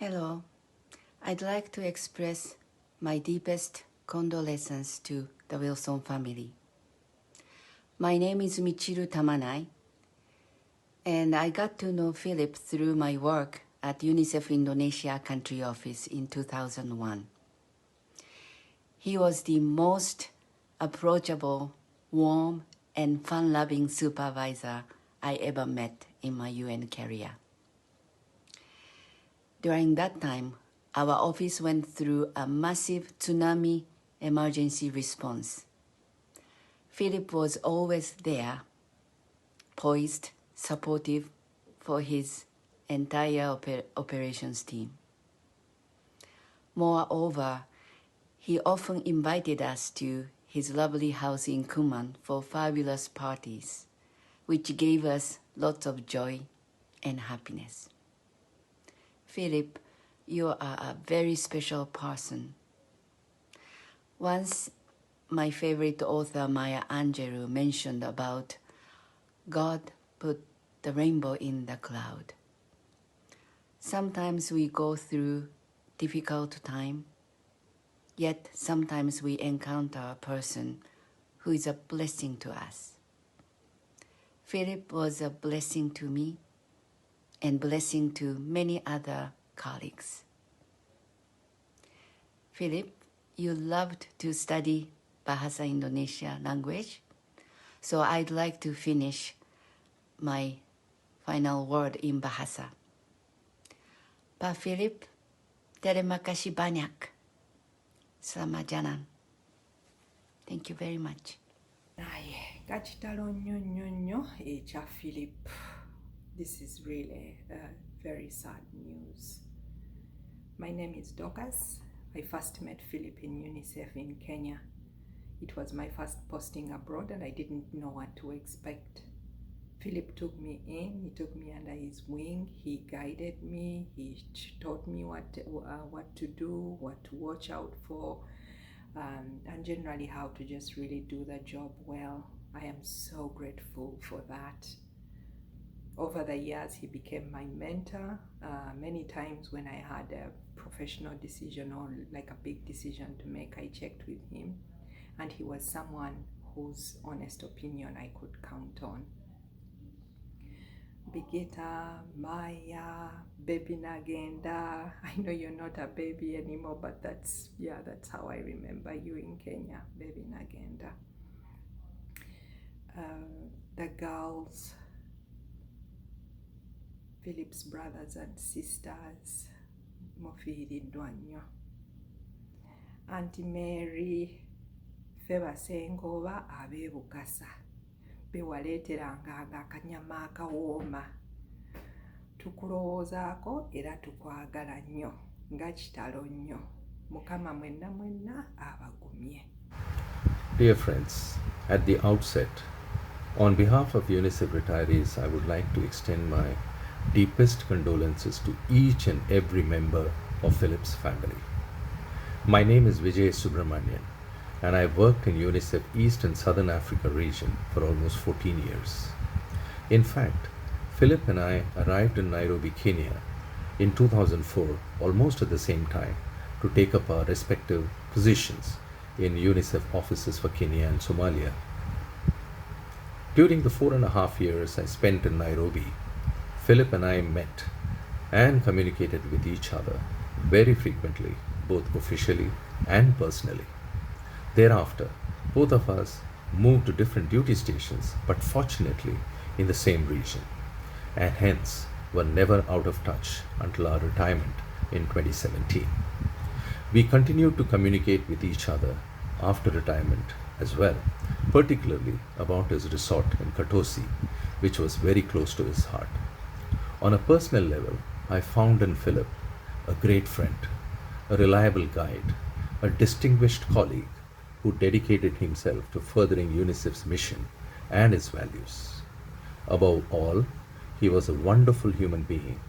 Hello. I'd like to express my deepest condolences to the Wilson family. My name is Michiru Tamanai, and I got to know Philip through my work at UNICEF Indonesia country office in 2001. He was the most approachable, warm, and fun-loving supervisor I ever met in my UN career. During that time, our office went through a massive tsunami emergency response. Philip was always there, poised, supportive for his entire operations team. Moreover, he often invited us to his lovely house in Kuman for fabulous parties, which gave us lots of joy and happiness. Philip, you are a very special person. Once, my favorite author Maya Angelou mentioned about God put the rainbow in the cloud. Sometimes we go through difficult time, yet sometimes we encounter a person who is a blessing to us. Philip was a blessing to me and blessing to many other colleagues. Philip, you loved to study Bahasa Indonesia language, so I'd like to finish my final word in Bahasa. Pak Philip, terima kasih banyak. Selamat jalan. Thank you very much. Naye kachitalo nnyo ekya Philip. This is really very sad news. My name is Dorcas. I first met Philip in UNICEF in Kenya. It was my first posting abroad and I didn't know what to expect. Philip took me in, he took me under his wing, he guided me, he taught me what to do, what to watch out for, and generally how to just really do the job well. I am so grateful for that. Over the years, he became my mentor. Many times when I had a professional decision or like a big decision to make, I checked with him, and he was someone whose honest opinion I could count on. Bigita, Maya, baby Nagenda. I know you're not a baby anymore, but that's how I remember you in Kenya, baby Nagenda. The girls, Philip's brothers and sisters, mufiiriddwa nnyo. Auntie Mary, ffe basenga oba ab'ebukasa bewaleeteranga akanyama akawooma. Tukulowoozaako era tukwagala nnyo nga kitalo nnyo. Mukama mwenna abagumye. Dear friends, at the outset, on behalf of UNICEF retirees, I would like to extend my deepest condolences to each and every member of Philip's family. My name is Vijay Subramanian, and I worked in UNICEF East and Southern Africa region for almost 14 years. In fact, Philip and I arrived in Nairobi, Kenya in 2004, almost at the same time, to take up our respective positions in UNICEF offices for Kenya and Somalia. During the 4.5 years I spent in Nairobi, Philip and I met and communicated with each other very frequently, both officially and personally. Thereafter, both of us moved to different duty stations, but fortunately in the same region, and hence were never out of touch until our retirement in 2017. We continued to communicate with each other after retirement as well, particularly about his resort in Katosi, which was very close to his heart. On a personal level, I found in Philip a great friend, a reliable guide, a distinguished colleague who dedicated himself to furthering UNICEF's mission and its values. Above all, he was a wonderful human being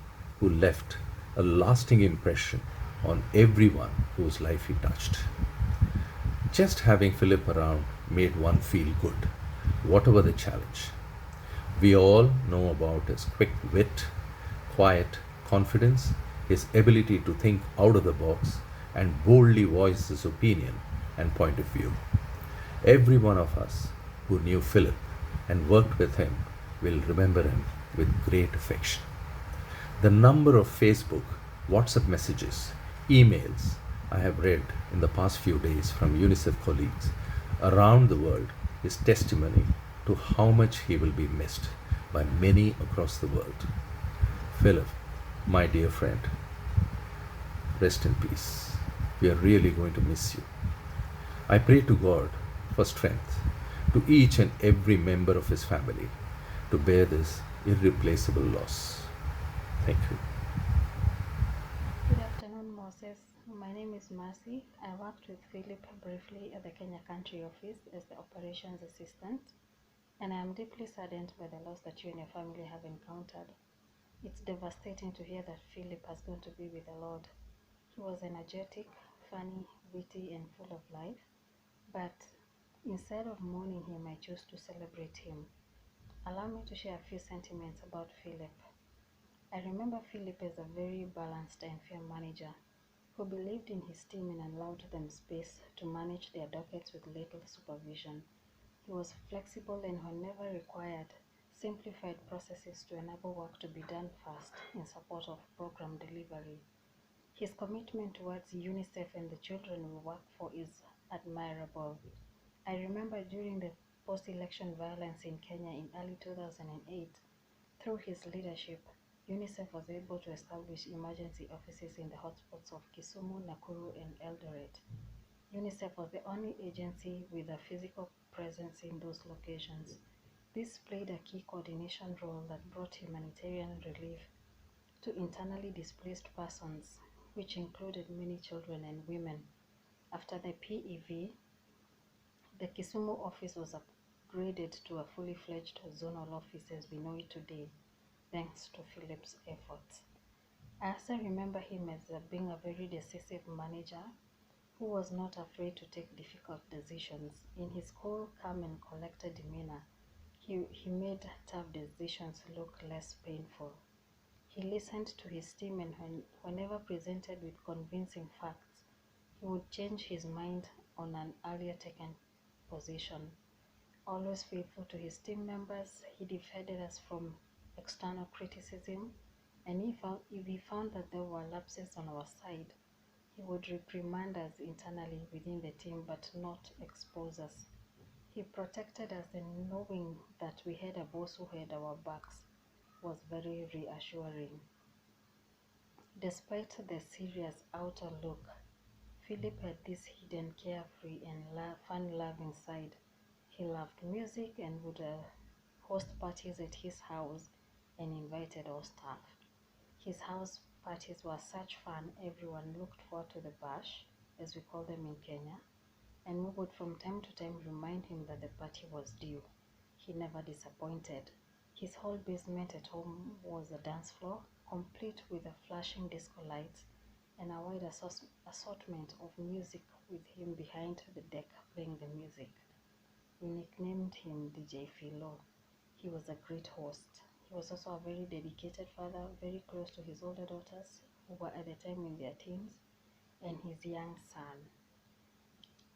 who left a lasting impression on everyone whose life he touched. Just having Philip around made one feel good, whatever the challenge. We all know about his quick wit, quiet confidence, his ability to think out of the box and boldly voice his opinion and point of view. Every one of us who knew Philip and worked with him will remember him with great affection. The number of Facebook, WhatsApp messages, emails I have read in the past few days from UNICEF colleagues around the world is testimony to how much he will be missed by many across the world. Philip, my dear friend, rest in peace. We are really going to miss you. I pray to God for strength to each and every member of his family to bear this irreplaceable loss. Thank you. Good afternoon, Moses. My name is Mercy. I worked with Philip briefly at the Kenya Country Office as the operations assistant, and I am deeply saddened by the loss that you and your family have encountered. It's devastating to hear that Philip has gone to be with the Lord. He was energetic, funny, witty, and full of life, but instead of mourning him, I chose to celebrate him. Allow me to share a few sentiments about Philip. I remember Philip as a very balanced and fair manager who believed in his team and allowed them space to manage their dockets with little supervision. He was flexible and whenever required, simplified processes to enable work to be done fast in support of program delivery. His commitment towards UNICEF and the children we work for is admirable. I remember during the post-election violence in Kenya in early 2008, through his leadership, UNICEF was able to establish emergency offices in the hotspots of Kisumu, Nakuru, and Eldoret. UNICEF was the only agency with a physical presence in those locations. This played a key coordination role that brought humanitarian relief to internally displaced persons, which included many children and women. After the PEV, the Kisumu office was upgraded to a fully fledged zonal office as we know it today, thanks to Philip's efforts. I also remember him as being a very decisive manager who was not afraid to take difficult decisions. In his cool, calm, and collected demeanor, he made tough decisions look less painful. He listened to his team, and whenever presented with convincing facts, he would change his mind on an earlier taken position. Always faithful to his team members, he defended us from external criticism, and if he found that there were lapses on our side, he would reprimand us internally within the team but not expose us. He protected us, and knowing that we had a boss who had our backs was very reassuring. Despite the serious outer look, Philip had this hidden, carefree, and fun-loving side. He loved music and would host parties at his house and invited all staff. His house parties were such fun, everyone looked forward to the bash, as we call them in Kenya, and we would from time to time remind him that the party was due. He never disappointed. His whole basement at home was a dance floor, complete with a flashing disco lights and a wide assortment of music with him behind the deck playing the music. We nicknamed him DJ Philo. He was a great host. He was also a very dedicated father, very close to his older daughters, who were at the time in their teens, and his young son.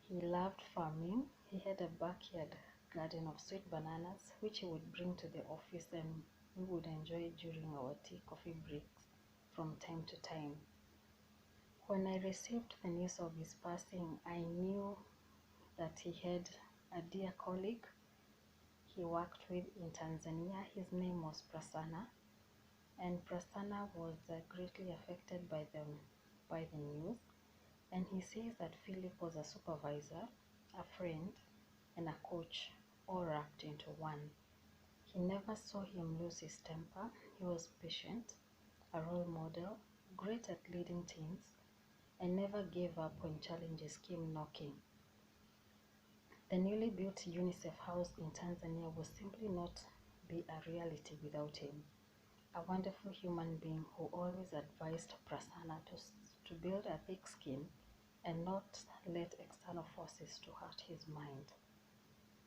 He loved farming. He had a backyard garden of sweet bananas, which he would bring to the office and we would enjoy during our tea coffee breaks from time to time. When I received the news of his passing, I knew that he had a dear colleague he worked with in Tanzania. His name was Prasanna, and Prasanna was greatly affected by the news. And he says that Philip was a supervisor, a friend, and a coach, all wrapped into one. He never saw him lose his temper. He was patient, a role model, great at leading teams, and never gave up when challenges came knocking. The newly built UNICEF house in Tanzania would simply not be a reality without him. A wonderful human being who always advised Prasanna to build a thick skin and not let external forces to hurt his mind.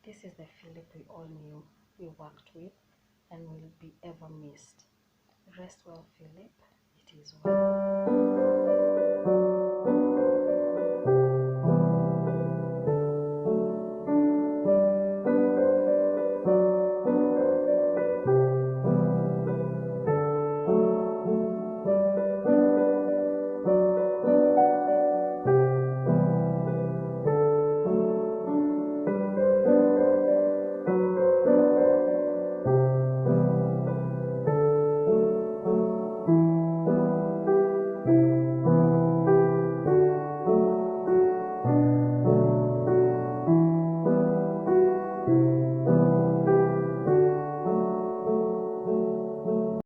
This is the Philip we all knew, we worked with, and will be ever missed. Rest well, Philip. is well.